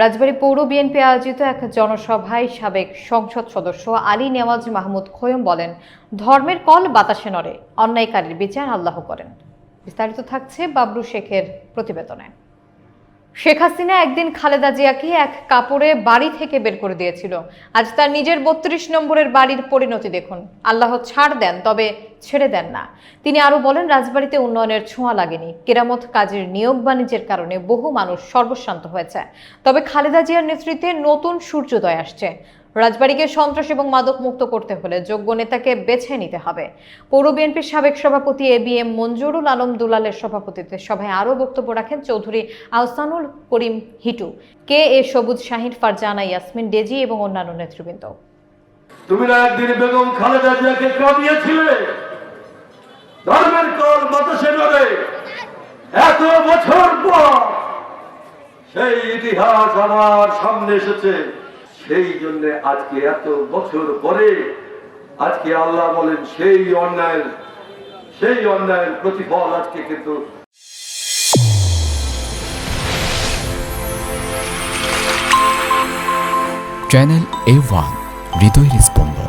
রাজবাড়ী পৌর বিএনপি আয়োজিত এক জনসভায় সাবেক সংসদ সদস্য আলী নেওয়াজ মাহমুদ খোয়ম বলেন, ধর্মের কল বাতাসে নড়ে, অন্যায়কারীর বিচার আল্লাহ করেন। বিস্তারিত থাকছে বাবলু শেখের প্রতিবেদনে। শেখ হাসিনা একদিন খালেদা জিয়াকে এক কাপড়ে বাড়ি থেকে বের করে দিয়েছিল। আজ তার নিজের ৩২ নম্বরের বাড়ির পরিণতি দেখুন। আল্লাহ ছাড় দেন, তবে ছেড়ে দেন না। তিনি আরো বলেন, রাজবাড়িতে উন্নয়নের ছোঁয়া লাগেনি। কেরামত কাজের নিয়োগ বাণিজ্যের কারণে বহু মানুষ সর্বশান্ত হয়েছে। তবে খালেদা জিয়ার নেতৃত্বে নতুন সূর্যোদয় আসছে। রাজবাড়িকে সন্ত্রাস এবং মাদক মুক্ত করতে হলে যোগ্য নেতাকে বেছে নিতে হবে। পৌর বিএনপির সাবেক সভাপতি এবিএম মঞ্জুরুল আলম দুলালের সভাপতিত্বে সভায় আরও বক্তব্য রাখেন চৌধুরী আহসানুল করিম হিটু, কে এ সবুজ শাহিন, ফারজানা ইয়াসমিন, ডেজি এবং অন্যান্য নেতৃবৃন্দ। তুমি না একদিন বেগম খালেদা জিয়াকে কাঁদিয়েছিলে, ধর্মের কল বাতাসে নড়ে। এত বছর পর সেই ইতিহাস আমার সামনে এসেছে। সেই জন্য আজকে এত বছর পরে আজকে আল্লাহ বলেন সেই অন্যায়ের প্রতিফল আজকে কিন্তু চ্যানেল A1 হৃদয়ের স্পন্দন।